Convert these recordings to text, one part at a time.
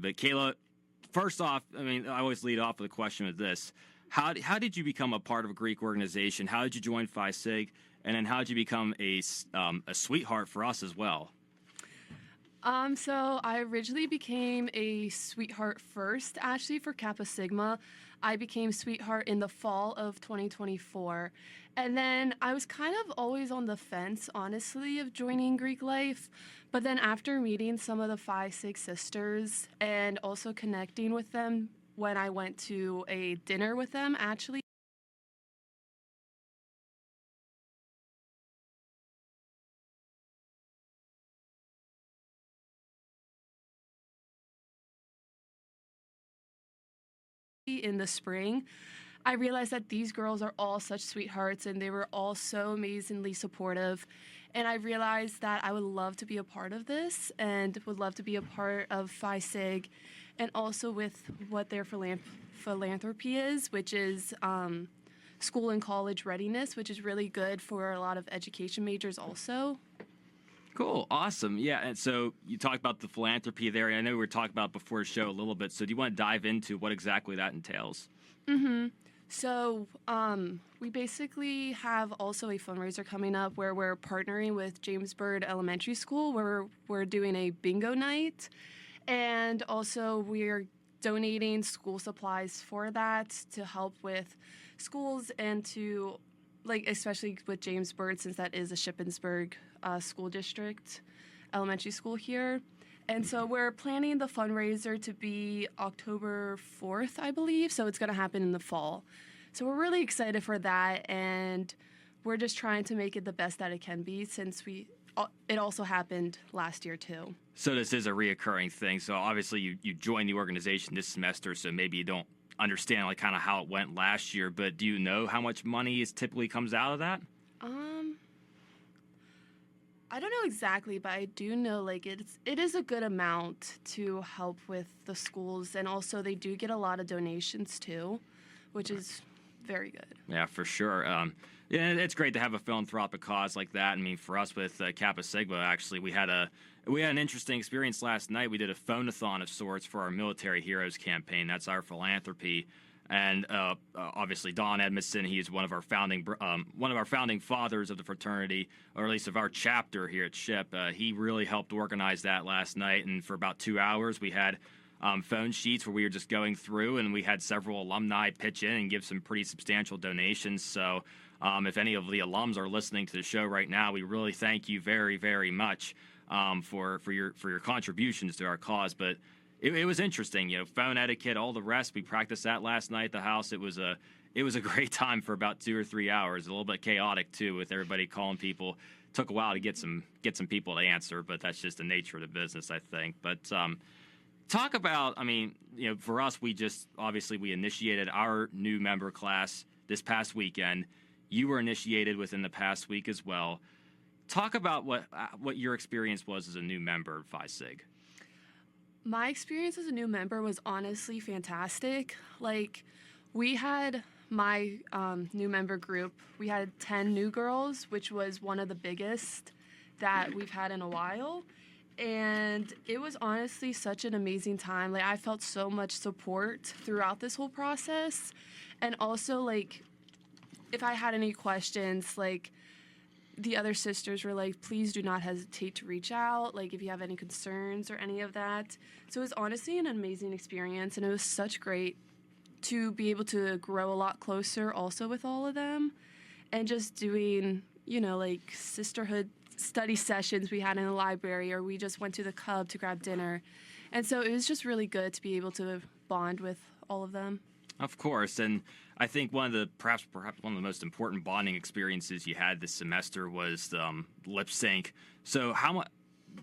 But Kayla, first off, I mean, I always lead off with a question with this. How did you become a part of a Greek organization? How did you join Phi Sig? And then how did you become a sweetheart for us as well? So I originally became a sweetheart first, actually, for Kappa Sigma. I became sweetheart in the fall of 2024. And then I was kind of always on the fence, honestly, of joining Greek life. But then after meeting some of the Phi Sig sisters and also connecting with them when I went to a dinner with them, actually, in the spring, I realized that these girls are all such sweethearts and they were all so amazingly supportive. And I realized that I would love to be a part of this and would love to be a part of Phi Sig and also with what their philanthropy is, which is school and college readiness, which is really good for a lot of education majors also. Cool. Awesome. Yeah. And so you talked about the philanthropy there. And I know we were talking about before the show a little bit. So do you want to dive into what exactly that entails? Mm-hmm. So we basically have also a fundraiser coming up where we're partnering with James Byrd Elementary School, where we're doing a bingo night. And also we're donating school supplies for that to help with schools and to, like, especially with James Byrd, since that is a Shippensburg school district elementary school here. And so we're planning the fundraiser to be October 4th, I believe. So it's going to happen in the fall. So we're really excited for that. And we're just trying to make it the best that it can be since it also happened last year, too. So this is a reoccurring thing. So obviously you joined the organization this semester, so maybe you don't understand like kind of how it went last year. But do you know how much money typically comes out of that? I don't know exactly, but I do know like it is a good amount to help with the schools, and also they do get a lot of donations too, which is very good. Yeah, for sure. Yeah, it's great to have a philanthropic cause like that. I mean, for us with Kappa Sigma, actually, we had an interesting experience last night. We did a phone-a-thon of sorts for our Military Heroes campaign. That's our philanthropy. And obviously, Don Edmondson, he is one of our founding fathers of the fraternity, or at least of our chapter here at SHIP. He really helped organize that last night, and for about 2 hours, we had phone sheets where we were just going through, and we had several alumni pitch in and give some pretty substantial donations. So, if any of the alums are listening to the show right now, we really thank you very, very much for your contributions to our cause. But it was interesting, phone etiquette, all the rest. We practiced that last night at the house. It was a great time for about 2 or 3 hours. A little bit chaotic too, with everybody calling people. Took a while to get some people to answer, but that's just the nature of the business, I think. But talk about, I mean, for us, we initiated our new member class this past weekend. You were initiated within the past week as well. Talk about what your experience was as a new member of Phi Sig. My experience as a new member was honestly fantastic. Like, we had my new member group, we had 10 new girls, which was one of the biggest that we've had in a while. And it was honestly such an amazing time. Like, I felt so much support throughout this whole process. And also, like, if I had any questions, like, the other sisters were like, please do not hesitate to reach out, like, if you have any concerns or any of that. So it was honestly an amazing experience, and it was such great to be able to grow a lot closer also with all of them, and just doing, like, sisterhood study sessions we had in the library, or we just went to the Cub to grab dinner. And so it was just really good to be able to bond with all of them. Of course, and I think perhaps one of the most important bonding experiences you had this semester was lip sync. So how much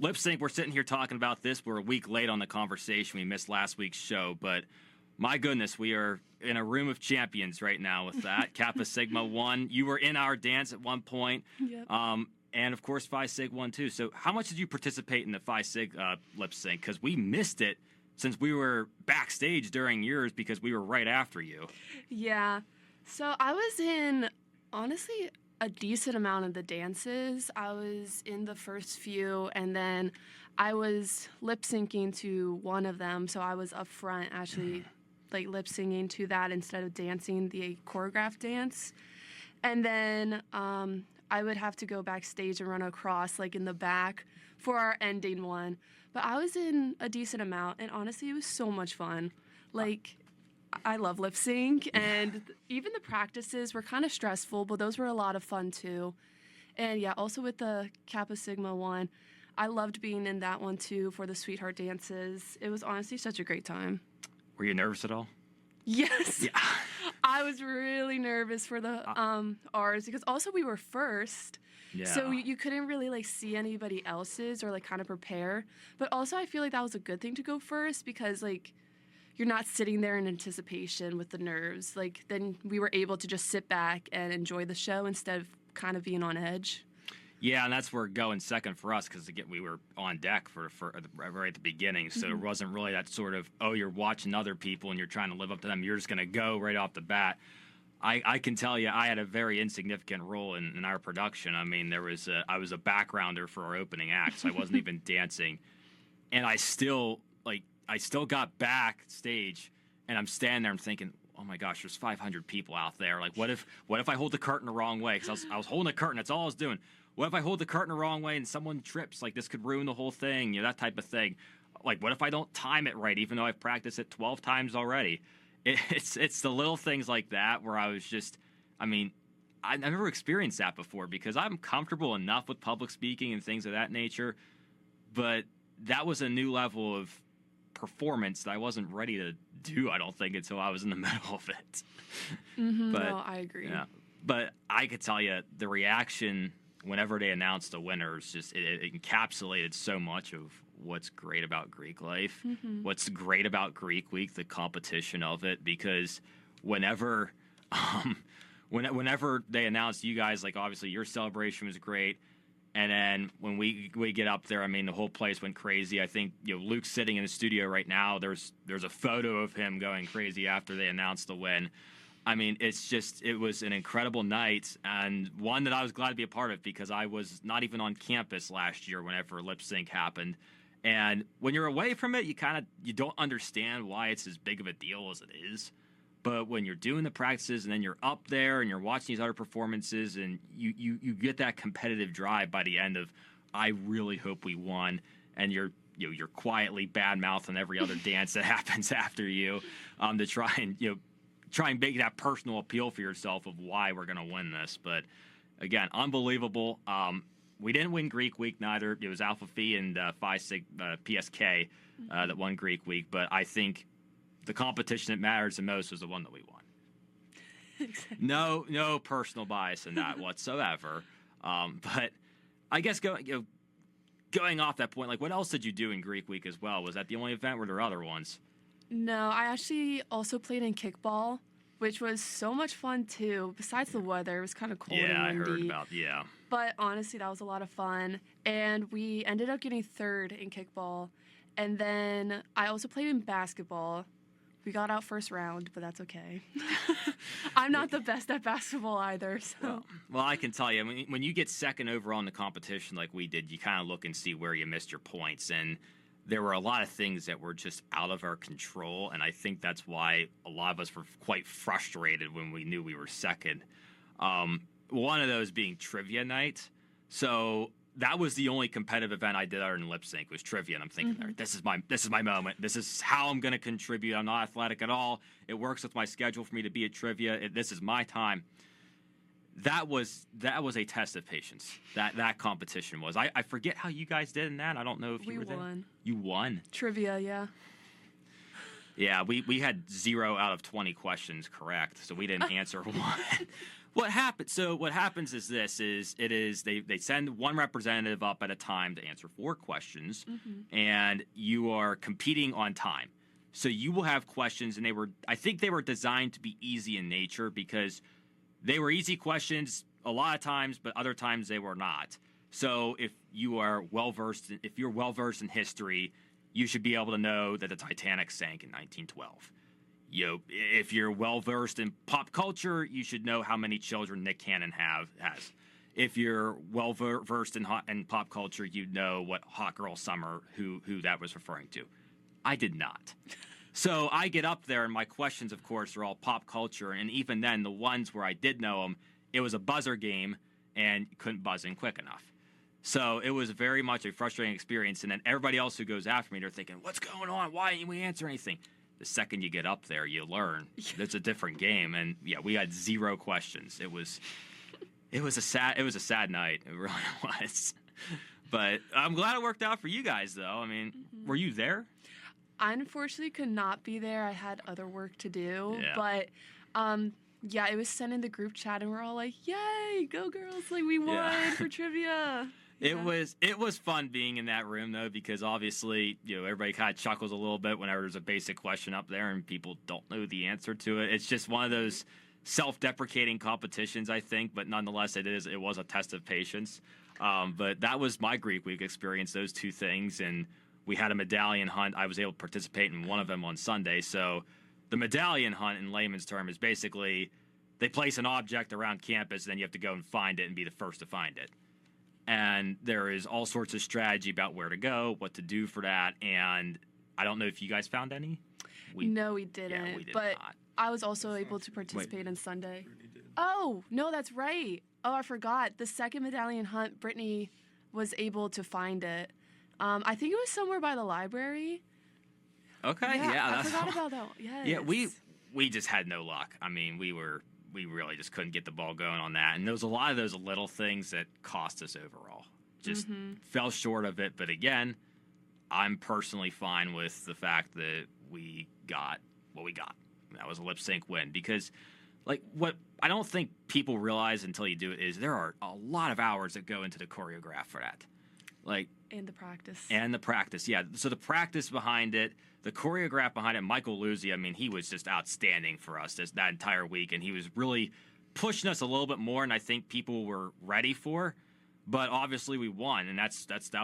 lip sync? We're sitting here talking about this. We're a week late on the conversation. We missed last week's show, but my goodness, we are in a room of champions right now with that. Kappa Sigma won. You were in our dance at one point. Yep. And of course, Phi Sig won too. So how much did you participate in the Phi Sig lip sync? Because we missed it since we were backstage during yours because we were right after you. Yeah. So I was in, honestly, a decent amount of the dances. I was in the first few, and then I was lip syncing to one of them, so I was up front actually like lip singing to that instead of dancing the choreographed dance. And then I would have to go backstage and run across like in the back for our ending one. But I was in a decent amount, and honestly, it was so much fun. Like, I love lip sync, and even the practices were kind of stressful, but those were a lot of fun too. And yeah, also with the Kappa Sigma one, I loved being in that one too for the sweetheart dances. It was honestly such a great time. Were you nervous at all? Yes. Yeah. I was really nervous for the ours because also we were first. Yeah. So you couldn't really like see anybody else's or like kind of prepare. But also I feel like that was a good thing to go first because like you're not sitting there in anticipation with the nerves. Like then we were able to just sit back and enjoy the show instead of kind of being on edge. Yeah, and that's where going second for us because again we were on deck for right at the beginning, so it wasn't really that sort of you're watching other people and you're trying to live up to them. You're just gonna go right off the bat. I can tell you I had a very insignificant role in our production. I mean, I was a backgrounder for our opening act, so I wasn't even dancing, and I still got backstage, and I'm standing there, I'm thinking, oh my gosh, there's 500 people out there. Like, what if I hold the curtain the wrong way? Because I was holding the curtain, that's all I was doing. What if I hold the curtain the wrong way and someone trips? Like, this could ruin the whole thing, that type of thing. Like, what if I don't time it right, even though I've practiced it 12 times already? It's the little things like that where I was just, I mean, I never experienced that before because I'm comfortable enough with public speaking and things of that nature, but that was a new level of performance that I wasn't ready to do, I don't think, until I was in the middle of it. But, no, I agree. Yeah, but I could tell you the reaction whenever they announced the winners, just it encapsulated so much of what's great about Greek life, what's great about Greek Week, the competition of it, because whenever they announced you guys, like obviously your celebration was great, and then when we get up there, I mean the whole place went crazy. I think Luke's sitting in the studio right now. There's a photo of him going crazy after they announced the win. I mean, it was an incredible night, and one that I was glad to be a part of because I was not even on campus last year whenever lip sync happened. And when you're away from it, you don't understand why it's as big of a deal as it is. But when you're doing the practices and then you're up there and you're watching these other performances and you get that competitive drive by the end of, I really hope we won, and you're quietly bad mouthing every other dance that happens after you to try and make that personal appeal for yourself of why we're going to win this. But again, unbelievable. We didn't win Greek Week neither. It was Alpha Phi and Phi Sig PSK that won Greek Week. But I think the competition that matters the most was the one that we won. Exactly. No personal bias in that whatsoever. But I guess going off that point, like what else did you do in Greek Week as well? Was that the only event? Were there other ones? No, I actually also played in kickball, which was so much fun too. Besides the weather, it was kind of cold and windy. Yeah, I heard about, yeah. But honestly, that was a lot of fun. And we ended up getting third in kickball. And then I also played in basketball. We got out first round, but that's okay. I'm not the best at basketball either. So. Well, I can tell you, when you get second overall in the competition like we did, you kind of look and see where you missed your points. And there were a lot of things that were just out of our control, and I think that's why a lot of us were quite frustrated when we knew we were second. One of those being trivia night. So that was the only competitive event I did other than lip sync was trivia, and I'm thinking, this is my moment. This is how I'm going to contribute. I'm not athletic at all. It works with my schedule for me to be at trivia. This is my time. That was a test of patience. That competition was. I forget how you guys did in that. I don't know if you were there. We won. You won? Trivia, yeah. Yeah, we had 0 out of 20 questions correct, so we didn't answer one. What happens is they send one representative up at a time to answer 4 questions, and you are competing on time. So you will have questions, and I think they were designed to be easy in nature because they were easy questions a lot of times, but other times they were not. So if you're well versed in history, you should be able to know that the Titanic sank in 1912. If you're well versed in pop culture, you should know how many children Nick Cannon has. if you're well versed in pop culture, you'd know what Hot Girl Summer, who that was referring to. I did not. So I get up there, and my questions, of course, are all pop culture. And even then, the ones where I did know them, it was a buzzer game, and you couldn't buzz in quick enough. So it was very much a frustrating experience. And then everybody else who goes after me, they're thinking, what's going on? Why didn't we answer anything? The second you get up there, you learn. It's a different game. And, yeah, we had 0 questions. It was a sad night. It really was. But I'm glad it worked out for you guys, though. I mean, were you there? I unfortunately could not be there. I had other work to do. Yeah. But, yeah, it was sent in the group chat, and we're all like, yay, go girls. Like, we won for trivia. It was fun being in that room, though, because obviously, everybody kind of chuckles a little bit whenever there's a basic question up there and people don't know the answer to it. It's just one of those self-deprecating competitions, I think, but nonetheless, it was a test of patience. But that was my Greek Week experience, those 2 things, and we had a medallion hunt. I was able to participate in one of them on Sunday. So the medallion hunt, in layman's term, is basically they place an object around campus, and then you have to go and find it and be the first to find it. And there is all sorts of strategy about where to go, what to do for that, and I don't know if you guys found any. No, we didn't. Yeah, we did but not. I was also able to participate on Sunday. Oh, no, that's right. Oh, I forgot. The second medallion hunt, Brittany was able to find it. I think it was somewhere by the library. Okay, yeah. I forgot about that. Yes. Yeah, we just had no luck. I mean, we really just couldn't get the ball going on that. And there was a lot of those little things that cost us overall. Just fell short of it. But again, I'm personally fine with the fact that we got what we got. That was a lip sync win. Because, what I don't think people realize until you do it is there are a lot of hours that go into the choreograph for that. And the practice. And the practice, yeah. So the practice behind it, the choreograph behind it, Michael Luzzi, I mean, he was just outstanding for us that entire week, and he was really pushing us a little bit more, and I think people were ready for. But obviously we won, and that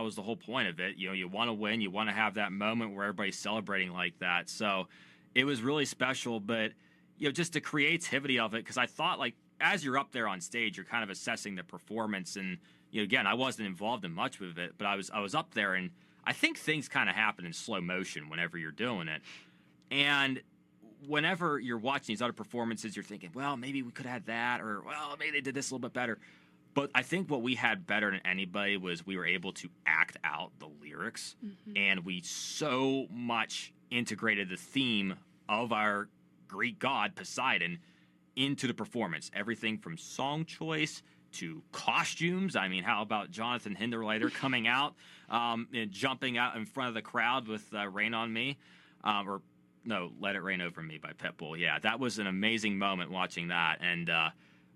was the whole point of it. You want to win, you want to have that moment where everybody's celebrating like that. So it was really special, but just the creativity of it, because I thought as you're up there on stage, you're kind of assessing the performance, and again, I wasn't involved in much of it, but I was up there, and I think things kind of happen in slow motion whenever you're doing it. And whenever you're watching these other performances, you're thinking, well, maybe we could have had that, or, well, maybe they did this a little bit better. But I think what we had better than anybody was we were able to act out the lyrics, and we so much integrated the theme of our Greek god, Poseidon, into the performance. Everything from song choice to costumes. I mean, how about Jonathan Hinderleiter coming out and jumping out in front of the crowd with Rain on Me? Or, no, Let It Rain Over Me by Pitbull. Yeah, that was an amazing moment watching that. And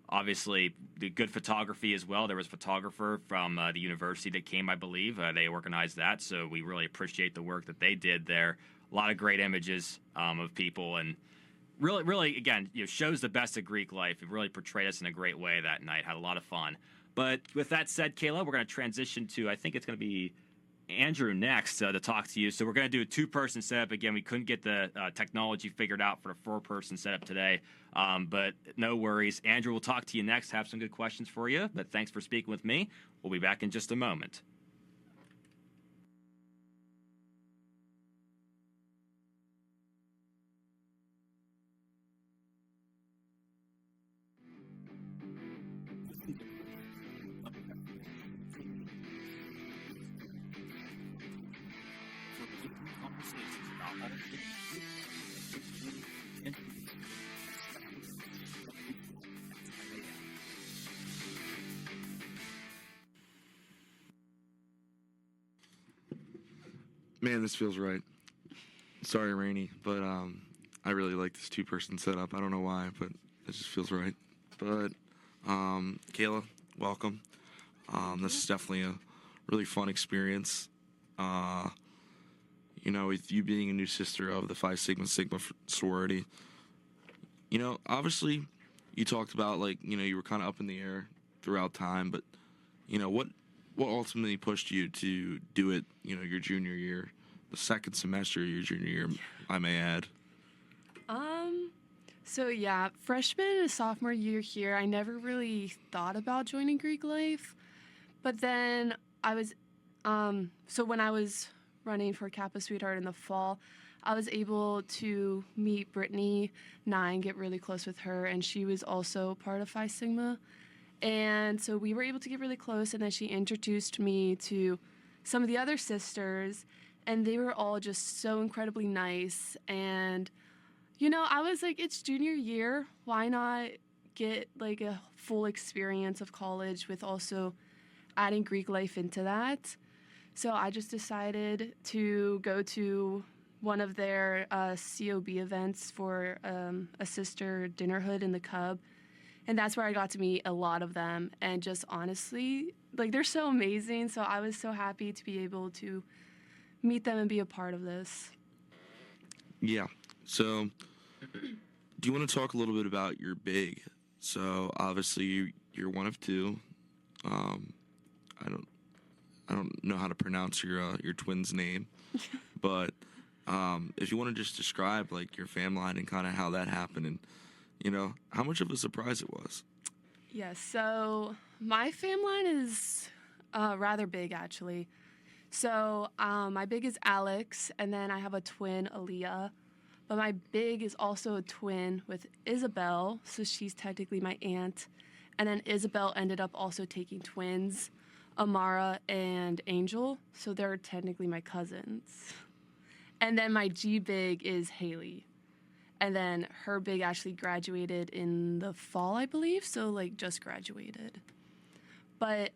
obviously, the good photography as well. There was a photographer from the university that came, I believe. They organized that, so we really appreciate the work that they did there. A lot of great images of people, and really, again, shows the best of Greek life. It really portrayed us in a great way that night. Had a lot of fun. But with that said, Kayla, we're going to transition to, I think it's going to be Andrew next to talk to you. So we're going to do a 2-person setup. Again, we couldn't get the technology figured out for a 4-person setup today. But no worries. Andrew will talk to you next. Have some good questions for you. But thanks for speaking with me. We'll be back in just a moment. Man, this feels right. Sorry, Rainey, but I really like this 2-person setup. I don't know why, but it just feels right. But Kayla, welcome. This is definitely a really fun experience. With you being a new sister of the Phi Sigma Sigma sorority, obviously you talked about you were kind of up in the air throughout time, but what ultimately pushed you to do it, your junior year, the second semester of your junior year, I may add? So yeah, freshman and sophomore year here, I never really thought about joining Greek life. But then I was, so when I was running for Kappa Sweetheart in the fall, I was able to meet Brittany Nye and get really close with her, and she was also part of Phi Sigma. And so we were able to get really close, and then she introduced me to some of the other sisters, and they were all just so incredibly nice. And, I was like, it's junior year. Why not get like a full experience of college with also adding Greek life into that? So I just decided to go to one of their COB events for a sister dinnerhood in the Cub. And that's where I got to meet a lot of them. And just honestly, like, they're so amazing. So I was so happy to be able to meet them and be a part of this. Yeah. So, do you want to talk a little bit about your big? So, obviously, you're one of two. I don't know how to pronounce your twin's name, but if you want to just describe like your family line and kind of how that happened, and how much of a surprise it was. Yes, so my fam line is rather big, actually. So my big is Alex, and then I have a twin, Aaliyah. But my big is also a twin with Isabel, so she's technically my aunt. And then Isabel ended up also taking twins, Amara and Angel, so they're technically my cousins. And then my G big is Haley. And then her big actually graduated in the fall, I believe, so like just graduated. But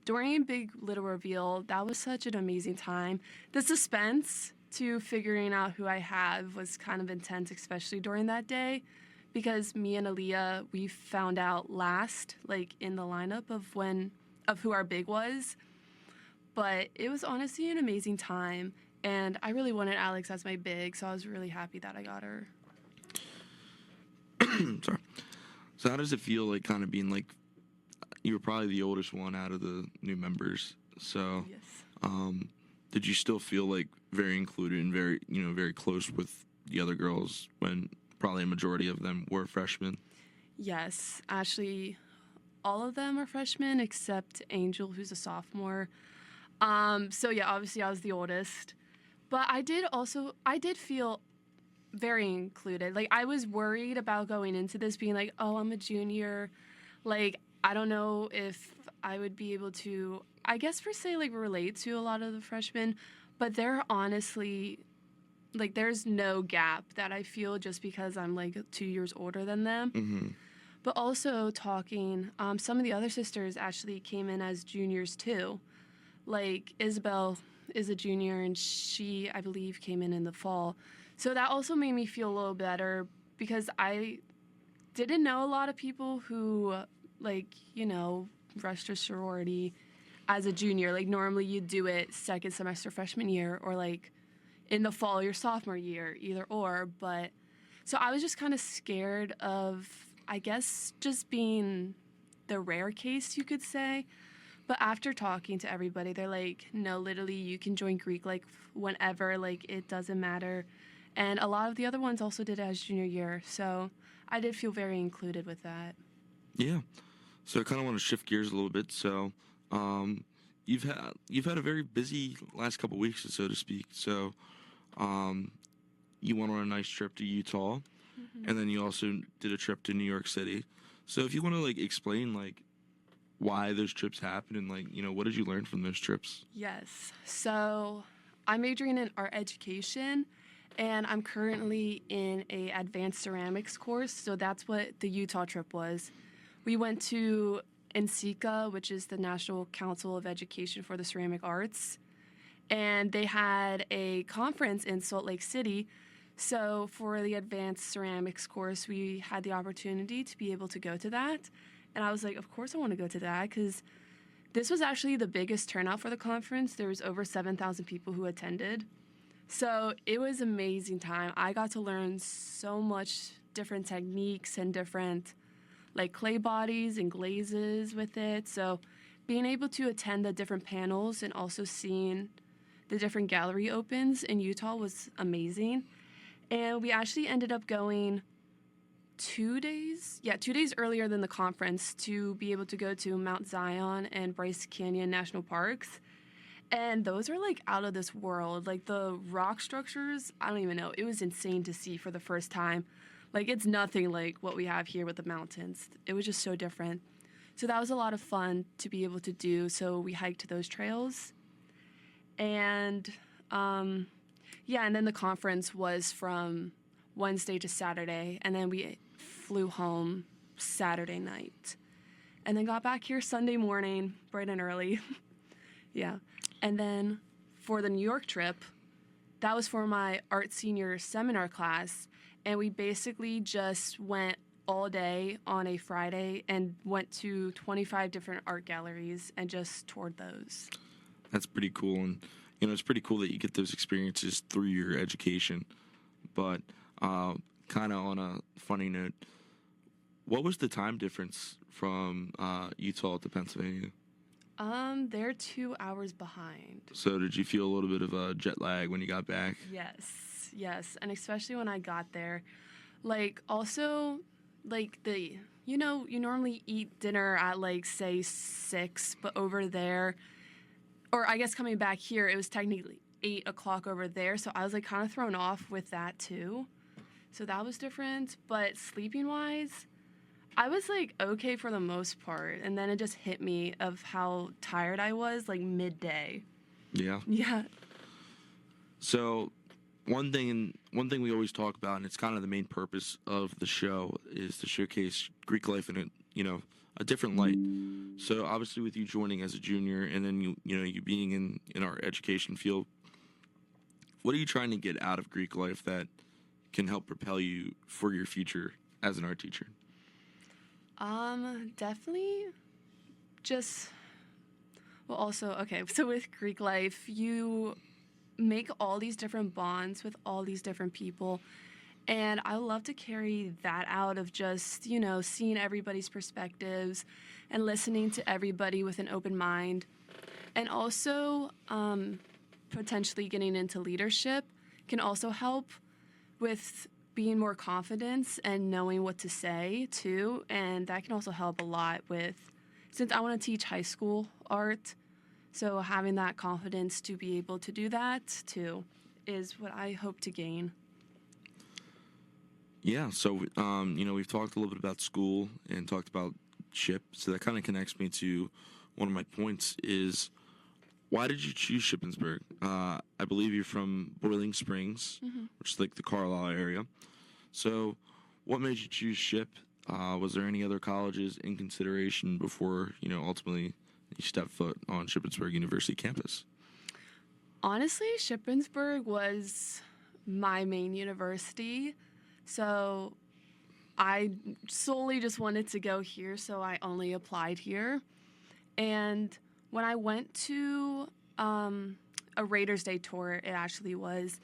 during Big Little Reveal, that was such an amazing time. The suspense to figuring out who I have was kind of intense, especially during that day, because me and Aaliyah, we found out last, like in the lineup of who our big was. But it was honestly an amazing time, and I really wanted Alex as my big, so I was really happy that I got her. Sorry. So how does it feel like kind of being like you were probably the oldest one out of the new members? So Yes. Did you still feel like very included and very very close with the other girls when probably a majority of them were freshmen? Yes, actually, all of them are freshmen except Angel, who's a sophomore. So yeah, obviously I was the oldest, but I did feel very included. Like, I was worried about going into this being like, oh, I'm a junior. Like, I don't know if I would be able to, I guess per se, like, relate to a lot of the freshmen, but they're honestly, like, there's no gap that I feel just because I'm like 2 years older than them. Mm-hmm. But also talking, some of the other sisters actually came in as juniors too. Like, Isabel is a junior, and she, I believe, came in the fall. So that also made me feel a little better because I didn't know a lot of people who, like, rushed to sorority as a junior. Like, normally you do it second semester freshman year or, like, in the fall your sophomore year, either or. But so I was just kind of scared of, I guess, just being the rare case, you could say. But after talking to everybody, they're like, no, literally, you can join Greek, like, whenever, like, it doesn't matter. And a lot of the other ones also did it as junior year. So I did feel very included with that. Yeah. So I kind of want to shift gears a little bit. So you've had a very busy last couple weeks, so to speak. So you went on a nice trip to Utah, and then you also did a trip to New York City. So if you want to like explain like why those trips happened and like what did you learn from those trips? Yes. So I'm majoring in art education, and I'm currently in a advanced ceramics course. So that's what the Utah trip was. We went to NCECA, which is the National Council of Education for the Ceramic Arts, and they had a conference in Salt Lake City. So for the advanced ceramics course, we had the opportunity to be able to go to that. And I was like, of course I want to go to that, because this was actually the biggest turnout for the conference. There was over 7,000 people who attended. So it was an amazing time. I got to learn so much different techniques and different like clay bodies and glazes with it. So being able to attend the different panels and also seeing the different gallery opens in Utah was amazing. And we actually ended up going 2 days. Yeah, 2 days earlier than the conference to be able to go to Mount Zion and Bryce Canyon National Parks. And those are like out of this world. Like the rock structures, I don't even know. It was insane to see for the first time. Like it's nothing like what we have here with the mountains. It was just so different. So that was a lot of fun to be able to do. So we hiked those trails. And yeah, and then the conference was from Wednesday to Saturday. And then we flew home Saturday night. And then got back here Sunday morning, bright and early. Yeah. And then for the New York trip, that was for my art senior seminar class. And we basically just went all day on a Friday and went to 25 different art galleries and just toured those. That's pretty cool. And, it's pretty cool that you get those experiences through your education. But kind of on a funny note, what was the time difference from Utah to Pennsylvania? They're 2 hours behind. So did you feel a little bit of a jet lag when you got back? Yes. And especially when I got there. Like, also, like, you normally eat dinner at, like, say, 6, but over there, or I guess coming back here, it was technically 8 o'clock over there, so I was, like, kind of thrown off with that, too. So that was different, but sleeping-wise, I was, like, okay for the most part, and then it just hit me of how tired I was, like, midday. Yeah. Yeah. So one thing we always talk about, and it's kind of the main purpose of the show, is to showcase Greek life in a different light. So obviously with you joining as a junior, and then you being in our education field, what are you trying to get out of Greek life that can help propel you for your future as an art teacher? Definitely just, well, also, okay, so with Greek life, you make all these different bonds with all these different people, and I love to carry that out of just, seeing everybody's perspectives and listening to everybody with an open mind, and also potentially getting into leadership can also help with being more confident and knowing what to say too, and that can also help a lot since I want to teach high school art, so having that confidence to be able to do that too is what I hope to gain. Yeah, so we've talked a little bit about school and talked about SHIP, so that kind of connects me to one of my points is, why did you choose Shippensburg? I believe you're from Boiling Springs, which is like the Carlisle area. So what made you choose SHIP? Was there any other colleges in consideration before, ultimately you stepped foot on Shippensburg University campus? Honestly, Shippensburg was my main university. So I solely just wanted to go here, so I only applied here. And when I went to a Raiders Day tour, it actually was,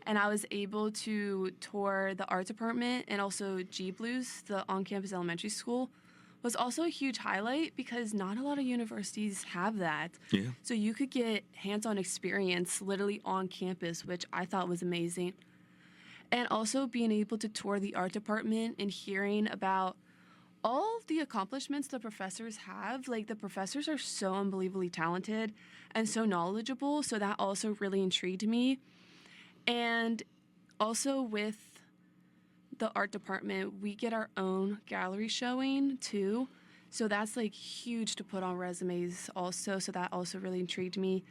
and I was able to tour the art department and also G Blues, the on-campus elementary school, was also a huge highlight because not a lot of universities have that. Yeah. So you could get hands-on experience literally on campus, which I thought was amazing. And also being able to tour the art department and hearing about all of the accomplishments the professors have. Like, the professors are so unbelievably talented and so knowledgeable, so that also really intrigued me. And also with the art department, we get our own gallery showing too, so that's like huge to put on resumes also, so that also really intrigued me.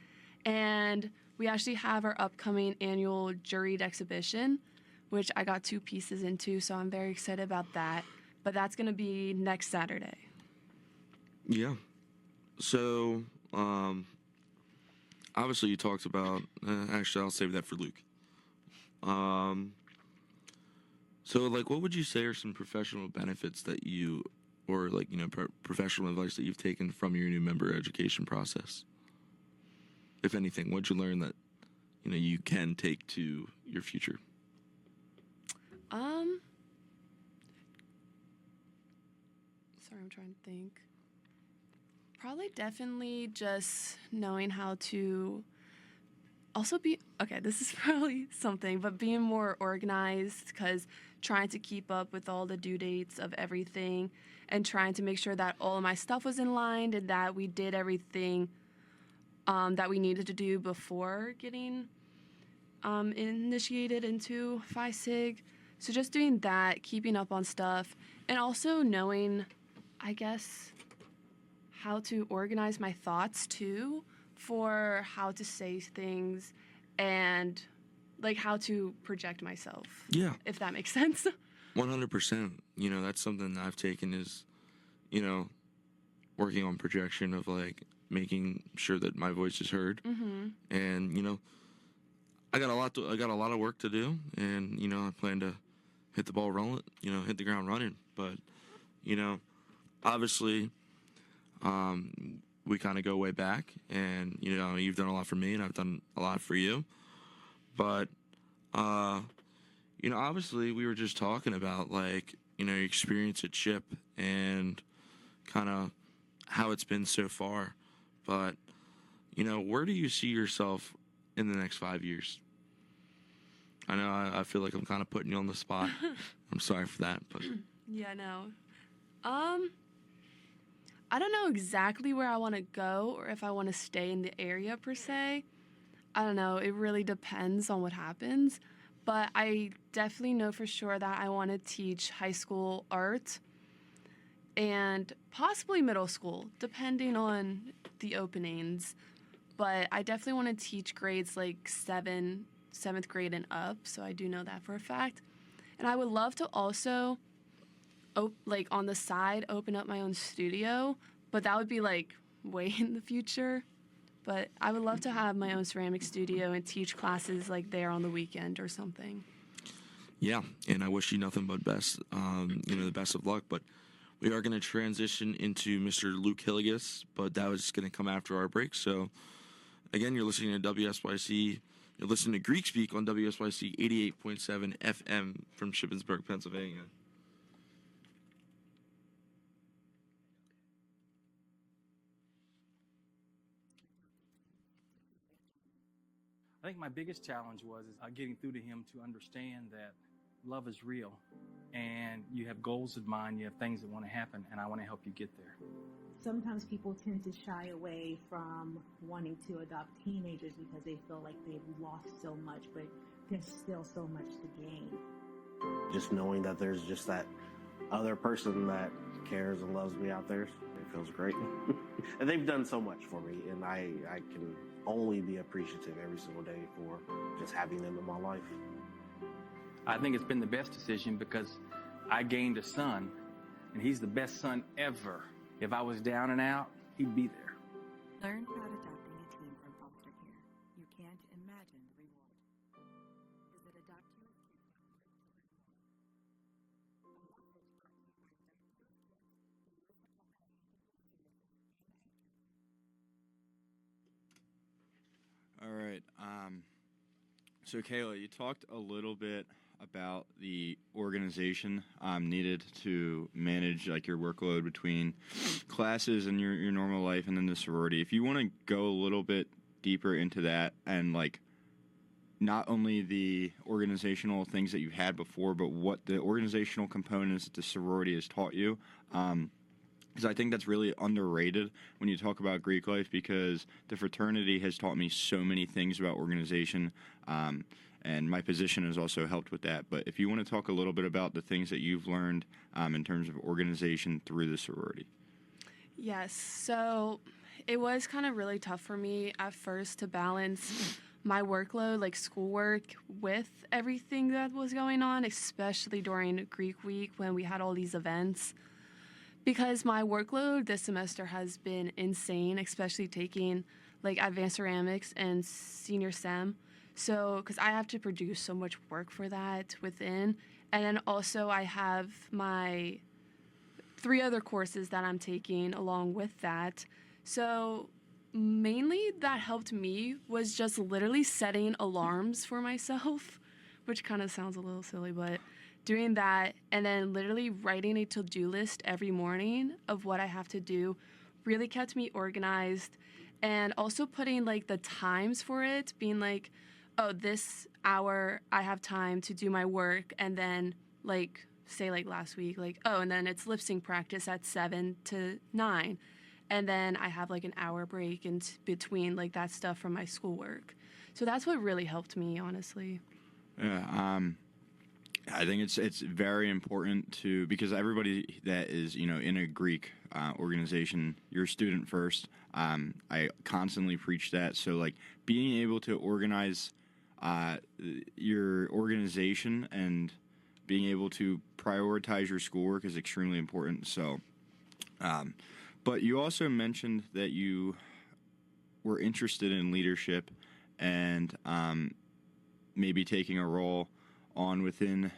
And we actually have our upcoming annual juried exhibition, which I got 2 pieces into, so I'm very excited about that. But that's going to be next Saturday. Yeah. So, obviously you talked about, actually I'll save that for Luke. So, like, what would you say are some professional benefits that you, or like, professional advice that you've taken from your new member education process? If anything, what'd you learn that, you can take to your future? Sorry, I'm trying to think. Probably definitely just knowing how to also be okay, this is probably something, but being more organized, because trying to keep up with all the due dates of everything and trying to make sure that all of my stuff was in line and that we did everything that we needed to do before getting initiated into Phi Sig. So just doing that, keeping up on stuff, and also knowing, I guess, how to organize my thoughts too, for how to say things and like how to project myself. Yeah. If that makes sense. 100%. You know, that's something that I've taken is, you know, working on projection of like making sure that my voice is heard. Mm-hmm. And, you know, I got a lot of work to do, and, you know, I plan to hit the ball rolling, you know, hit the ground running. But, you know, obviously, we kind of go way back, and, you know, you've done a lot for me and I've done a lot for you. But, you know, obviously we were just talking about, like, you know, your experience at Chip and kind of how it's been so far. But, you know, where do you see yourself in the next 5 years? I know I feel like I'm kind of putting you on the spot. I'm sorry for that, but Yeah, no. I don't know exactly where I want to go or if I want to stay in the area per se. I don't know. It really depends on what happens. But I definitely know for sure that I want to teach high school art and possibly middle school, depending on the openings. But I definitely want to teach grades like seventh grade and up, so I do know that for a fact. And I would love to also, like on the side, open up my own studio, but that would be like way in the future. But I would love to have my own ceramic studio and teach classes like there on the weekend or something. yeah, and I wish you nothing but best, you know, the best of luck. But we are going to transition into Mr. Luke Hillegass, but that was going to come after our break. So, again, you're listening to WSYC. You're listening to Greek Speak on WSYC 88.7 FM from Shippensburg, Pennsylvania. I think my biggest challenge was getting through to him to understand that love is real, and you have goals in mind, you have things that want to happen, and I want to help you get there. Sometimes people tend to shy away from wanting to adopt teenagers because they feel like they've lost so much, but there's still so much to gain. Just knowing that there's just that other person that cares and loves me out there, it feels great. And they've done so much for me, and I can only be appreciative every single day for just having them in my life. I think it's been the best decision because I gained a son, and he's the best son ever. If I was down and out, he'd be there. Learn about adopting a teen from foster care. You can't imagine the reward. Visit adoptyourkid.com. All right. So Kayla, you talked a little bit about the organization needed to manage like your workload between classes and your normal life and then the sorority. If you want to go a little bit deeper into that and like not only the organizational things that you've had before, but what the organizational components that the sorority has taught you. Because I think that's really underrated when you talk about Greek life, because the fraternity has taught me so many things about organization, and my position has also helped with that. But if you want to talk a little bit about the things that you've learned in terms of organization through the sorority. Yes, so it was kind of really tough for me at first to balance my workload, like schoolwork, with everything that was going on, especially during Greek week when we had all these events. Because my workload this semester has been insane, especially taking like advanced ceramics and senior STEM. So, because I have to produce so much work for that within. And then also I have my 3 other courses that I'm taking along with that. So mainly that helped me was just literally setting alarms for myself, which kind of sounds a little silly, but doing that and then literally writing a to-do list every morning of what I have to do really kept me organized. and also putting like the times for it, being like, oh, this hour I have time to do my work, and then like say like last week, like, oh, and then it's lip sync practice at 7 to 9, and then I have like an hour break in between like that stuff from my schoolwork. So that's what really helped me, honestly. Yeah, I think it's very important to, because everybody that is, you know, in a Greek organization, you're a student first. I constantly preach that. So like being able to organize your organization and being able to prioritize your schoolwork is extremely important. So, but you also mentioned that you were interested in leadership and maybe taking a role on within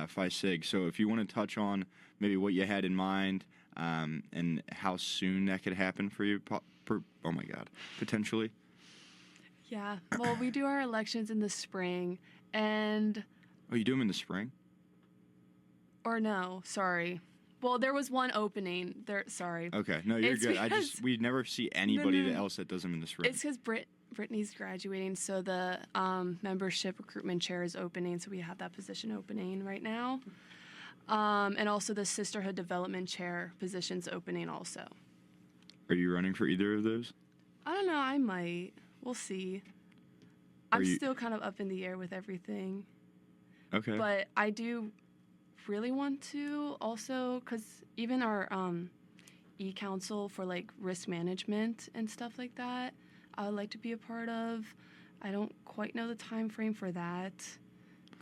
Phi Sig. So if you want to touch on maybe what you had in mind and how soon that could happen for you, oh my God, potentially. Yeah, well, we do our elections in the spring, and... Oh, you do them in the spring? Or no, sorry. Well, there was one opening. Sorry. Okay, no, you're It's good. because- We never see anybody No. else that does them in the spring. It's because Brittany's graduating, so the membership recruitment chair is opening, so we have that position opening right now. And also the sisterhood development chair position's opening also. Are you running for either of those? I don't know, I might. We'll see. I'm still kind of up in the air with everything. Okay. But I do really want to also, because even our e-council for like risk management and stuff like that, I would like to be a part of. I don't quite know the time frame for that.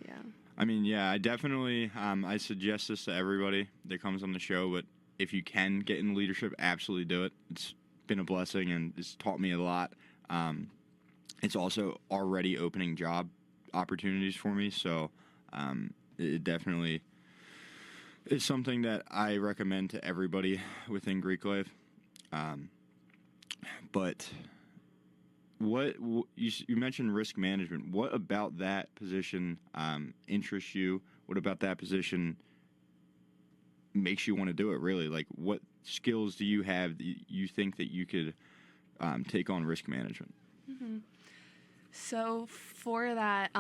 Yeah. I mean, yeah, I definitely, I suggest this to everybody that comes on the show, but if you can get in leadership, absolutely do it. It's been a blessing and it's taught me a lot. It's also already opening job opportunities for me, so it definitely is something that I recommend to everybody within Greek life. But what you mentioned risk management. What about that position interests you? What about that position makes you want to do it, really? Like, what skills do you have that you think that you could take on risk management? Mm-hmm. So for that,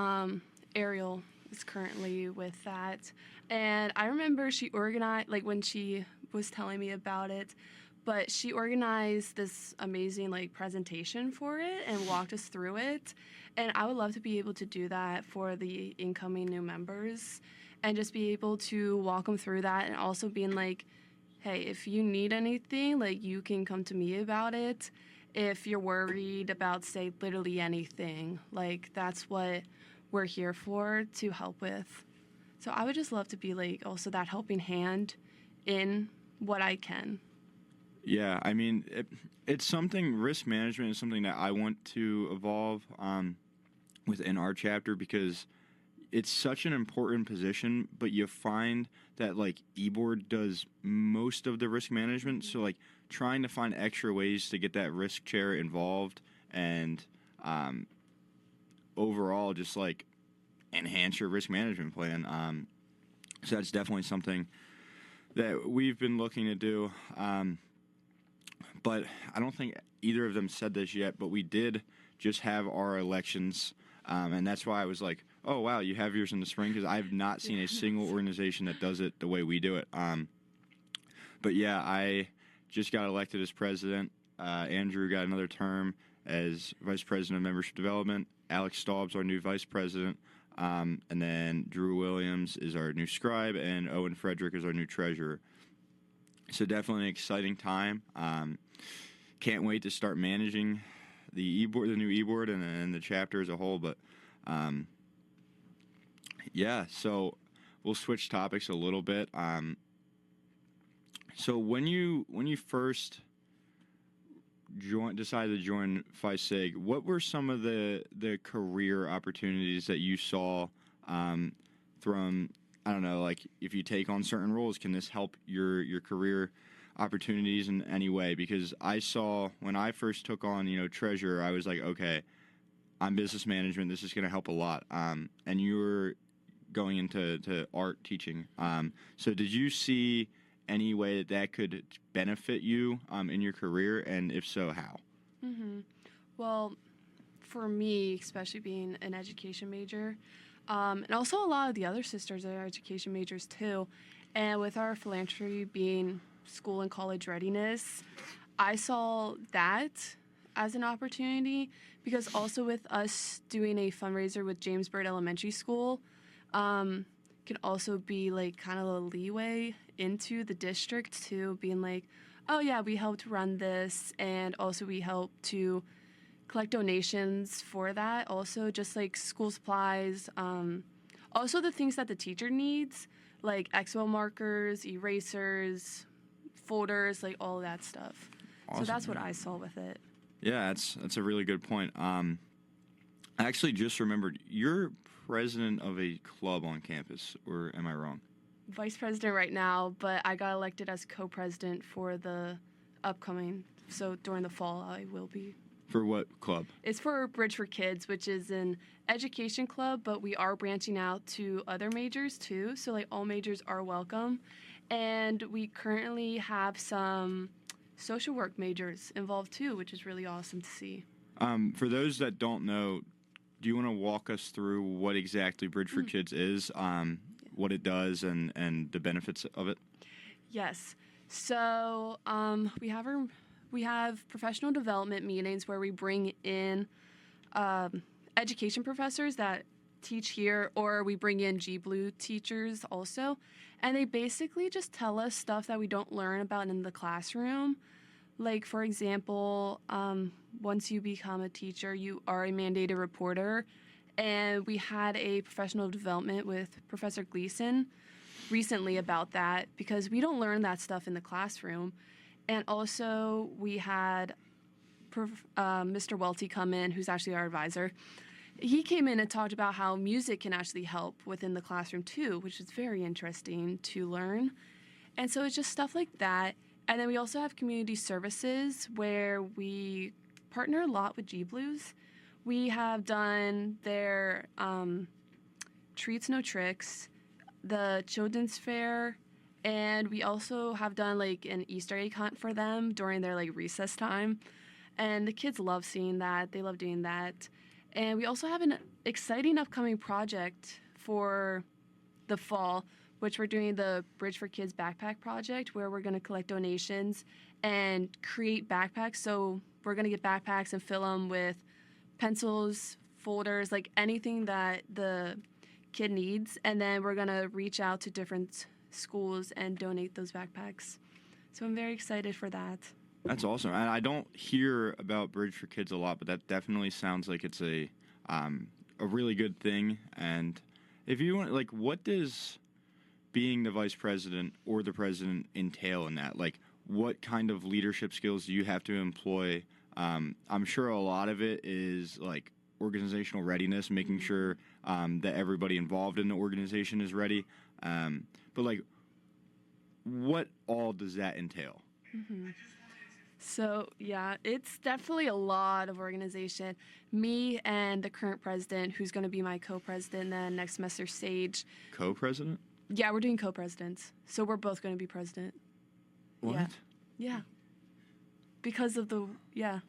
Ariel is currently with that. And I remember she organized, like when she was telling me about it, but she organized this amazing like presentation for it and walked us through it. And I would love to be able to do that for the incoming new members and just be able to walk them through that, and also being like, hey, if you need anything, like you can come to me about it. If you're worried about, say, literally anything, like that's what we're here for, to help with. So I would just love to be like also that helping hand in what I can. Yeah, I mean, it's something, risk management is something that I want to evolve within our chapter, because it's such an important position, but you find that like eBoard does most of the risk management. So like trying to find extra ways to get that risk chair involved and overall just like enhance your risk management plan. So that's definitely something that we've been looking to do. But I don't think either of them said this yet, but we did just have our elections. And that's why I was like, oh, wow, you have yours in the spring, because I've not seen a single organization that does it the way we do it. But yeah, I just got elected as president. Andrew got another term as vice president of membership development. Alex Staub's our new vice president. And then Drew Williams is our new scribe, and Owen Frederick is our new treasurer. So definitely an exciting time. Can't wait to start managing the new e-board, and the chapter as a whole. But yeah, so we'll switch topics a little bit. So when you first decided to join Phi Sig, what were some of the career opportunities that you saw from, I don't know, like if you take on certain roles, can this help your career opportunities in any way? Because I saw when I first took on, treasurer, I was like, okay, I'm business management. This is going to help a lot. And you were going into art teaching. So did you see any way that could benefit you in your career? And if so, how? Well, for me, especially being an education major, and also a lot of the other sisters are education majors too, and with our philanthropy being school and college readiness, I saw that as an opportunity because also with us doing a fundraiser with James Byrd Elementary School, can also be like kind of a leeway into the district too, being like, oh yeah, we helped run this, and also we helped to collect donations for that. Also, just like school supplies, also the things that the teacher needs, like expo markers, erasers, folders, like all of that stuff. Awesome. So that's what I saw with it. Yeah, that's a really good point. I actually just remembered you're president of a club on campus, or am I wrong? Vice president right now, but I got elected as co-president for the upcoming. So during the fall, I will be. For what club? It's for Bridge for Kids, which is an education club, but we are branching out to other majors too. So like all majors are welcome. And we currently have some social work majors involved too, which is really awesome to see. For those that don't know, do you want to walk us through what exactly Bridge for Kids is, what it does, and the benefits of it? Yes. So we have professional development meetings where we bring in education professors that teach here, or we bring in G-Blue teachers also, and they basically just tell us stuff that we don't learn about in the classroom. Like, for example, once you become a teacher, you are a mandated reporter, and we had a professional development with Professor Gleason recently about that because we don't learn that stuff in the classroom. And also, we had Mr. Welty come in, who's actually our advisor. He came in and talked about how music can actually help within the classroom too, which is very interesting to learn. And so it's just stuff like that. And then we also have community services where we partner a lot with G-Blues. We have done their Treats No Tricks, the Children's Fair, and we also have done like an Easter egg hunt for them during their like recess time. And the kids love seeing that. They love doing that. And we also have an exciting upcoming project for the fall, which we're doing the Bridge for Kids backpack project, where we're going to collect donations and create backpacks. So we're going to get backpacks and fill them with pencils, folders, like anything that the kid needs. And then we're going to reach out to different schools and donate those backpacks. So I'm very excited for that. That's awesome. And I don't hear about Bridge for Kids a lot, but that definitely sounds like it's a really good thing. And if you want, like, what does being the vice president or the president entail in that? Like, what kind of leadership skills do you have to employ? I'm sure a lot of it is like organizational readiness, making sure that everybody involved in the organization is ready. But like, what all does that entail? Mm-hmm. So, yeah, it's definitely a lot of organization. Me and the current president, who's going to be my co-president then next semester, Sage. Co-president? Yeah, we're doing co-presidents. So we're both going to be president. What? Yeah. Because of the, yeah.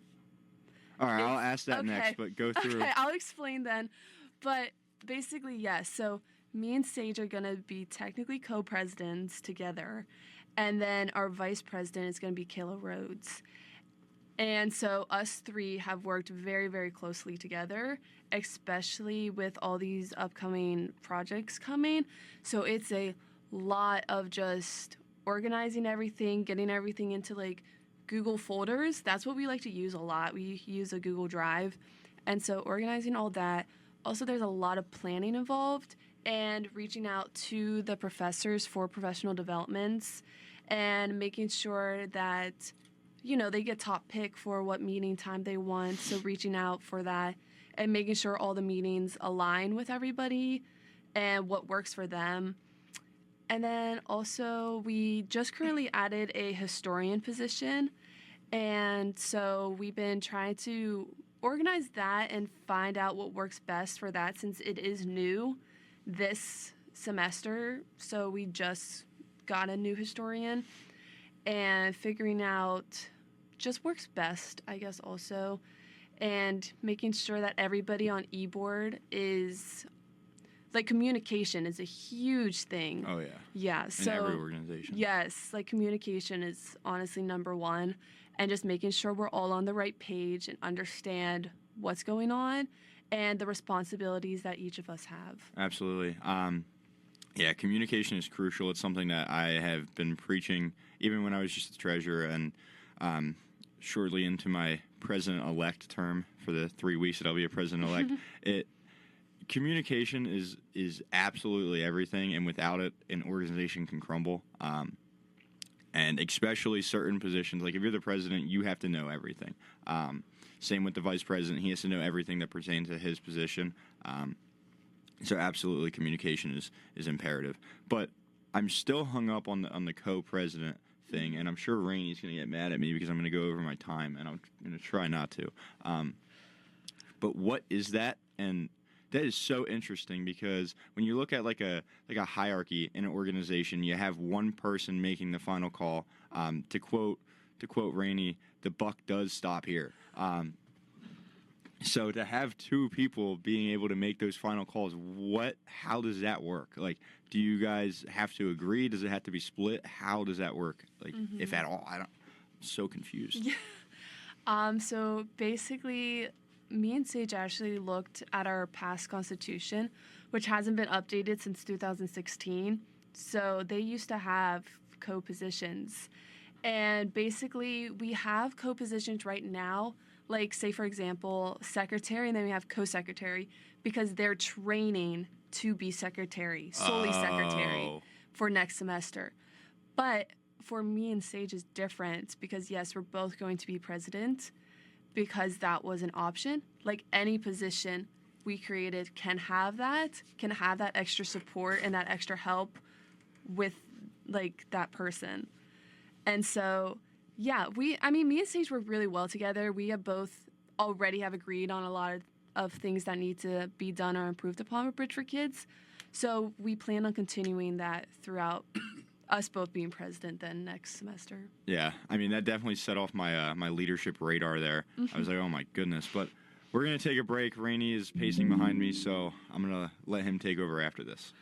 All right, I'll ask that next, but go through. Okay, I'll explain then. But basically, yes. So me and Sage are going to be technically co-presidents together. And then our vice president is going to be Kayla Rhodes. And so us three have worked very, very closely together, especially with all these upcoming projects coming. So it's a lot of just organizing everything, getting everything into like Google folders. That's what we like to use a lot. We use a Google Drive. And so organizing all that. Also, there's a lot of planning involved and reaching out to the professors for professional developments and making sure that, you know, they get top pick for what meeting time they want. So reaching out for that and making sure all the meetings align with everybody and what works for them. And then also we just currently added a historian position. And so we've been trying to organize that and find out what works best for that since it is new this semester. So we just got a new historian and figuring out just works best, I guess, also. And making sure that everybody on e-board is, like, communication is a huge thing. Oh, yeah. Yeah, so in every organization. yes, like, communication is honestly number one, and just making sure we're all on the right page and understand what's going on and the responsibilities that each of us have. Absolutely. Yeah, communication is crucial. It's something that I have been preaching even when I was just the treasurer, and shortly into my president-elect term for the 3 weeks that I'll be a president-elect. Communication is absolutely everything, and without it, an organization can crumble. And especially certain positions, like if you're the president, you have to know everything. Same with the vice president; he has to know everything that pertains to his position. So absolutely, communication is imperative. But I'm still hung up on the co-president thing, and I'm sure Rainey's going to get mad at me because I'm going to go over my time, and I'm going to try not to. But what is that? And that is so interesting because when you look at like a hierarchy in an organization, you have one person making the final call. To quote Rainey, the buck does stop here. So to have two people being able to make those final calls, how does that work? Like, do you guys have to agree? Does it have to be split? How does that work? Like, if at all? I'm so confused. Yeah. So basically, me and Sage actually looked at our past constitution, which hasn't been updated since 2016. So they used to have co-positions. And basically, we have co-positions right now, like, say, for example, secretary, and then we have co-secretary, because they're training to be secretary, solely secretary, for next semester. But for me and Sage is different because, yes, we're both going to be president because that was an option. Like, any position we created can have that extra support and that extra help with, like, that person. And so, yeah, me and Sage work really well together. We have both already have agreed on a lot of things that need to be done or improved upon with Bridge for Kids. So we plan on continuing that throughout us both being president then next semester. Yeah, I mean, that definitely set off my my leadership radar there. I was like, oh my goodness. But we're going to take a break. Rainey is pacing behind me, so I'm going to let him take over after this.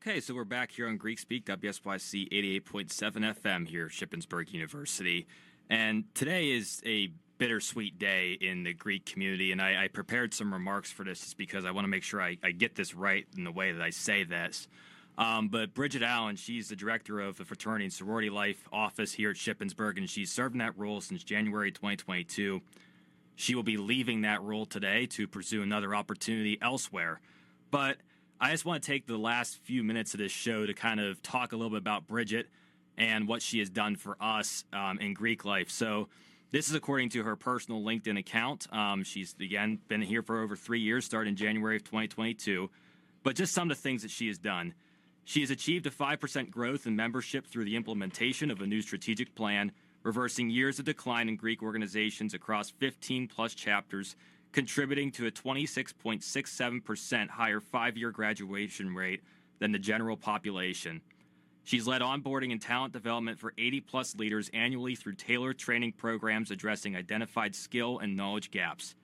Okay, so we're back here on Greek Speak, WSYC 88.7 FM here at Shippensburg University. And today is a bittersweet day in the Greek community, and I prepared some remarks for this just because I want to make sure I get this right in the way that I say this. But Bridget Allen, she's the director of the Fraternity and Sorority Life office here at Shippensburg, and she's served in that role since January 2022. She will be leaving that role today to pursue another opportunity elsewhere. But I just want to take the last few minutes of this show to kind of talk a little bit about Bridget and what she has done for us in Greek life. So this is according to her personal LinkedIn account. She's, again, been here for over 3 years, starting in January of 2022. But just some of the things that she has done. She has achieved a 5% growth in membership through the implementation of a new strategic plan, reversing years of decline in Greek organizations across 15-plus chapters, contributing to a 26.67% higher 5-year graduation rate than the general population. She's led onboarding and talent development for 80-plus leaders annually through tailored training programs addressing identified skill and knowledge gaps.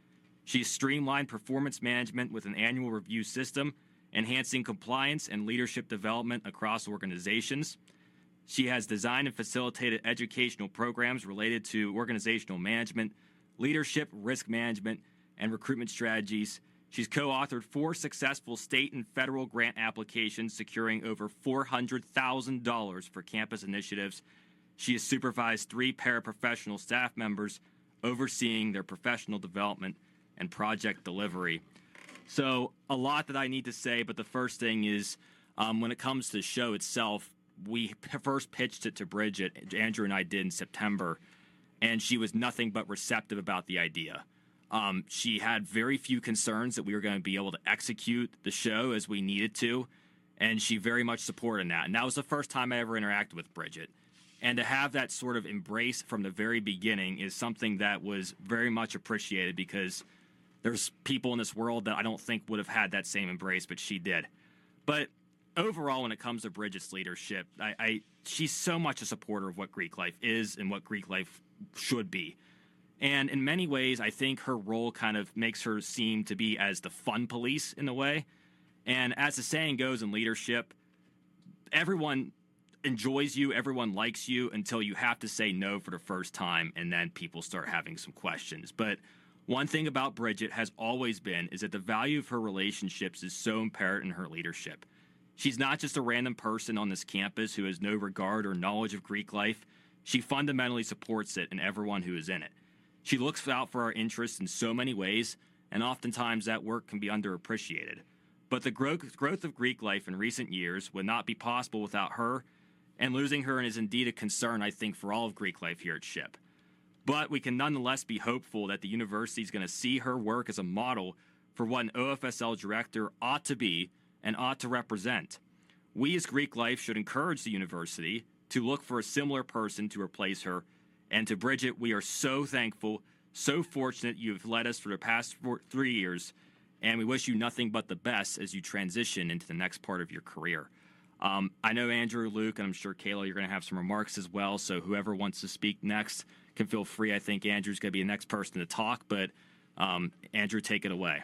She's streamlined performance management with an annual review system, enhancing compliance and leadership development across organizations. She has designed and facilitated educational programs related to organizational management, leadership, risk management, and recruitment strategies. She's co-authored 4 successful state and federal grant applications, securing over $400,000 for campus initiatives. She has supervised 3 paraprofessional staff members, overseeing their professional development and project delivery. So a lot that I need to say, but the first thing is when it comes to the show itself, we first pitched it to Bridget, Andrew and I did in September. and she was nothing but receptive about the idea. She had very few concerns that we were going to be able to execute the show as we needed to, and she very much supported that. And that was the first time I ever interacted with Bridget. And to have that sort of embrace from the very beginning is something that was very much appreciated, because there's people in this world that I don't think would have had that same embrace, but she did. But overall, when it comes to Bridget's leadership, she's so much a supporter of what Greek life is and what Greek life should be. And in many ways, I think her role kind of makes her seem to be as the fun police in a way. And as the saying goes in leadership, everyone enjoys you, everyone likes you until you have to say no for the first time, and then people start having some questions. But one thing about Bridget has always been is that the value of her relationships is so apparent in her leadership. She's not just a random person on this campus who has no regard or knowledge of Greek life. She fundamentally supports it and everyone who is in it. She looks out for our interests in so many ways, and oftentimes that work can be underappreciated. But the growth of Greek life in recent years would not be possible without her, and losing her is indeed a concern, I think, for all of Greek life here at SHIP. But we can nonetheless be hopeful that the university is going to see her work as a model for what an OFSL director ought to be and ought to represent. We as Greek life should encourage the university to look for a similar person to replace her. And to Bridget, we are so thankful, so fortunate you have led us for the past 3 years, and we wish you nothing but the best as you transition into the next part of your career. I know Andrew, Luke, and I'm sure Kayla, you're going to have some remarks as well, so whoever wants to speak next can feel free. I think Andrew's going to be the next person to talk, but Andrew, take it away.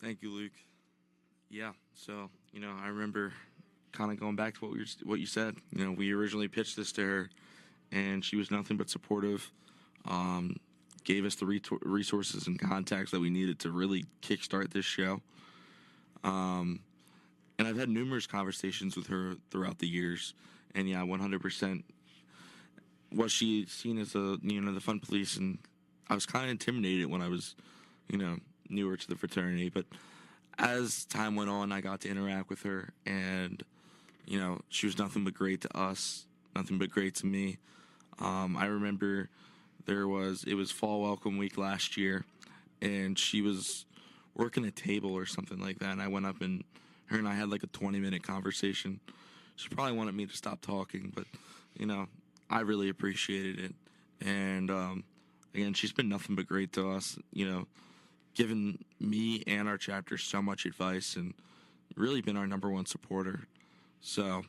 Thank you, Luke. Yeah, so, I remember kind of going back to what you said. We originally pitched this to her, and she was nothing but supportive, gave us the resources and contacts that we needed to really kickstart this show. And I've had numerous conversations with her throughout the years, and yeah, 100% was she seen as the fun police, and I was kind of intimidated when I was, newer to the fraternity, but as time went on, I got to interact with her, and she was nothing but great to us, nothing but great to me. I remember it was fall welcome week last year, and she was working a table or something like that, and I went up, and her and I had like a 20-minute conversation. She probably wanted me to stop talking, but I really appreciated it. And again, she's been nothing but great to us, given me and our chapter so much advice, and really been our number one supporter. So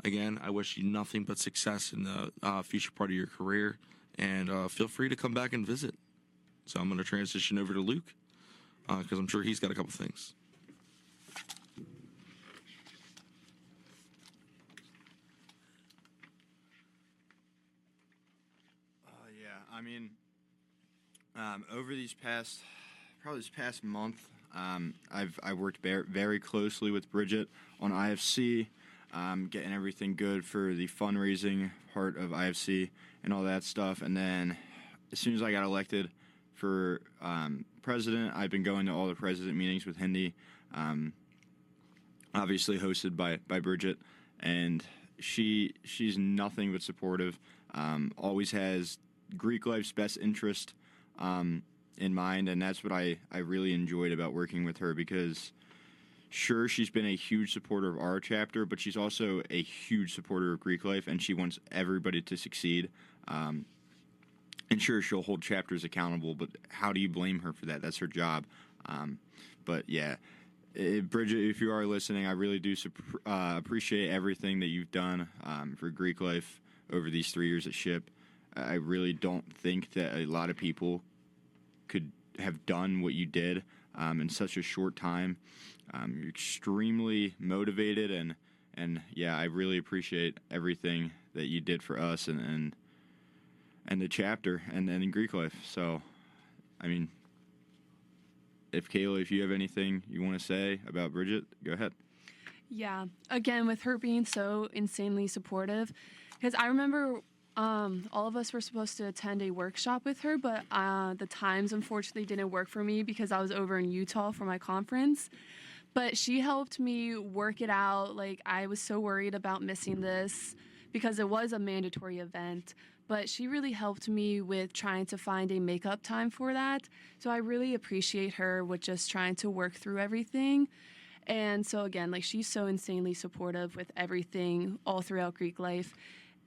again, I wish you nothing but success in the future part of your career, and feel free to come back and visit. So I'm going to transition over to Luke, because I'm sure he's got a couple things. Yeah, I mean, over this past month, I worked very closely with Bridget on IFC, getting everything good for the fundraising part of IFC and all that stuff. And then as soon as I got elected for president, I've been going to all the president meetings with Hindi, obviously hosted by Bridget, and she's nothing but supportive, always has Greek life's best interest in mind, and that's what I really enjoyed about working with her, because sure, she's been a huge supporter of our chapter, but she's also a huge supporter of Greek life, and she wants everybody to succeed. And sure, she'll hold chapters accountable, but how do you blame her for that? That's her job. But yeah, Bridget, if you are listening, I really do appreciate everything that you've done for Greek life over these 3 years at SHIP. I really don't think that a lot of people could have done what you did in such a short time. You're extremely motivated, and yeah, I really appreciate everything that you did for us and the chapter and in Greek life. So, I mean, Kayla, if you have anything you want to say about Bridget, go ahead. Yeah, again, with her being so insanely supportive, because I remember All of us were supposed to attend a workshop with her, but the times unfortunately didn't work for me because I was over in Utah for my conference. But she helped me work it out. Like, I was so worried about missing this because it was a mandatory event. But she really helped me with trying to find a makeup time for that. So I really appreciate her with just trying to work through everything. And so again, like, she's so insanely supportive with everything all throughout Greek life.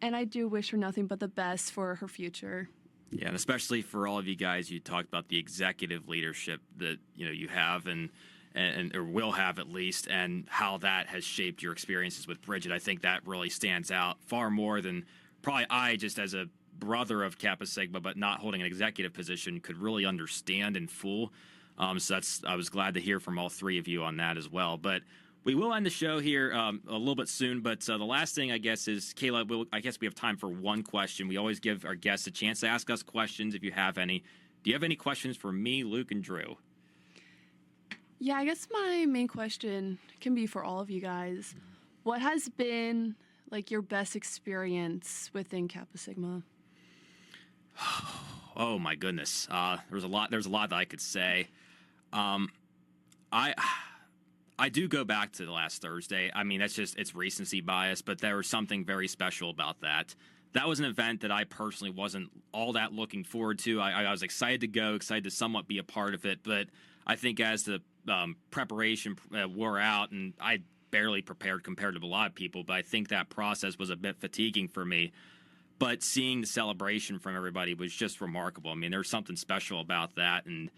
And I do wish her nothing but the best for her future. Yeah, and especially for all of you guys, you talked about the executive leadership that you have and or will have at least, and how that has shaped your experiences with Bridget. I think that really stands out far more than probably I, just as a brother of Kappa Sigma, but not holding an executive position, could really understand in full. So I was glad to hear from all three of you on that as well. But we will end the show here a little bit soon. But the last thing, I guess, is Kayla. I guess we have time for one question. We always give our guests a chance to ask us questions if you have any. Do you have any questions for me, Luke, and Drew? Yeah, I guess my main question can be for all of you guys. What has been like your best experience within Kappa Sigma? Oh my goodness, there's a lot that I could say. I do go back to the last Thursday. I mean, it's recency bias, but there was something very special about that. That was an event that I personally wasn't all that looking forward to. I was excited to go, excited to somewhat be a part of it, but I think as the preparation wore out, and I barely prepared compared to a lot of people, but I think that process was a bit fatiguing for me. But seeing the celebration from everybody was just remarkable. I mean, there's something special about that, and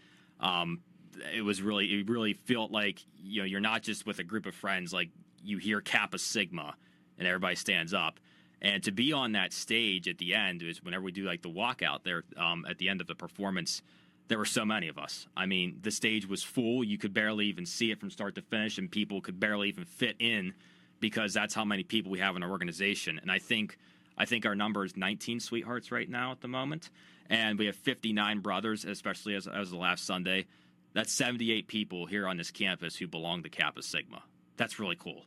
it really felt like you're not just with a group of friends. Like, you hear Kappa Sigma, and everybody stands up. And to be on that stage at the end is whenever we do like the walkout there at the end of the performance. There were so many of us. I mean, the stage was full. You could barely even see it from start to finish, and people could barely even fit in because that's how many people we have in our organization. And I think our number is 19 sweethearts right now at the moment, and we have 59 brothers, especially as the last Sunday. That's 78 people here on this campus who belong to Kappa Sigma. That's really cool.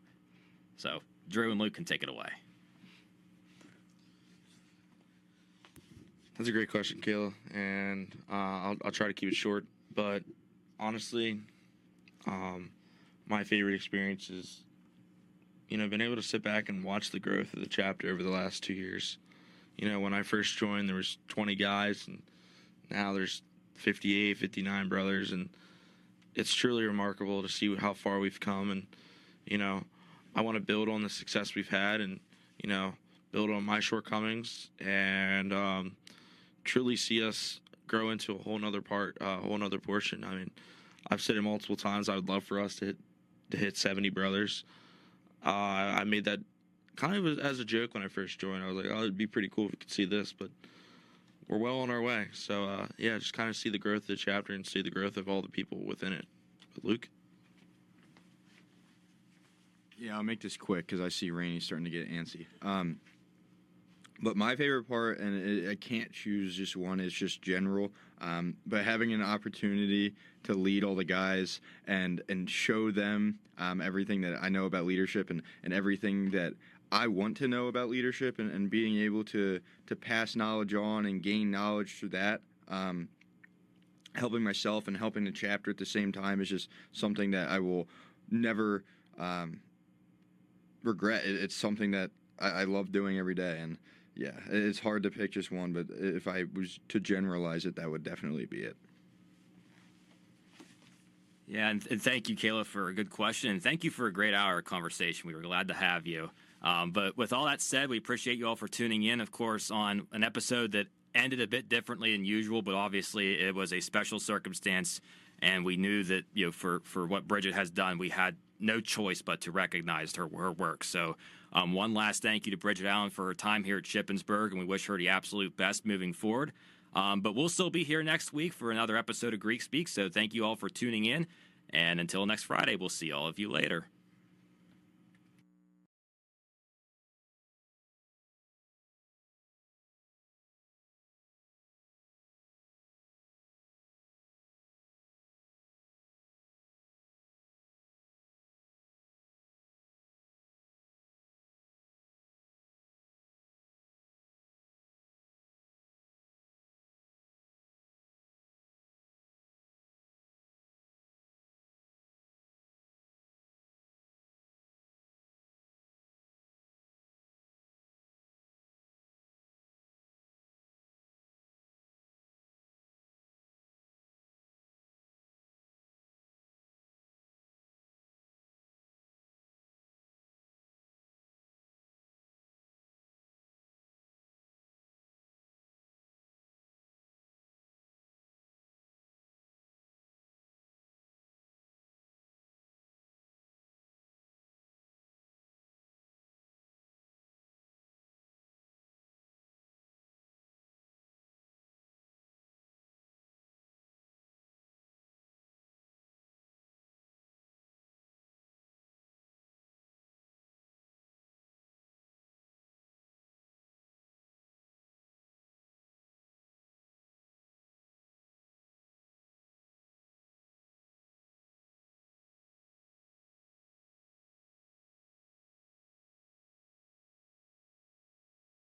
So Drew and Luke can take it away. That's a great question, Kayla, and I'll try to keep it short. But honestly, my favorite experience is, been able to sit back and watch the growth of the chapter over the last 2 years. When I first joined, there was 20 guys, and now there's 58, 59 brothers, and it's truly remarkable to see how far we've come. And I want to build on the success we've had, and build on my shortcomings, and truly see us grow into a whole nother portion. I mean, I've said it multiple times. I would love for us to hit 70 brothers. I made that kind of as a joke when I first joined. I was like, oh, it'd be pretty cool if we could see this, but we're well on our way. So, yeah, just kind of see the growth of the chapter and see the growth of all the people within it. But Luke? Yeah, I'll make this quick because I see Rainey starting to get antsy. But my favorite part, and I can't choose just one, it's just general, but having an opportunity to lead all the guys and show them everything that I know about leadership and everything that I want to know about leadership, and being able to pass knowledge on and gain knowledge through that, helping myself and helping the chapter at the same time is just something that I will never regret. It's something that I love doing every day, and yeah, it's hard to pick just one, but if I was to generalize it, that would definitely be it. Yeah, and thank you, Kayla, for a good question, and thank you for a great hour of conversation. We were glad to have you. But with all that said, we appreciate you all for tuning in, of course, on an episode that ended a bit differently than usual, but obviously it was a special circumstance, and we knew that for what Bridget has done, we had no choice but to recognize her work. So one last thank you to Bridget Allen for her time here at Shippensburg, and we wish her the absolute best moving forward. But we'll still be here next week for another episode of Greek Speak, so thank you all for tuning in, and until next Friday, we'll see all of you later.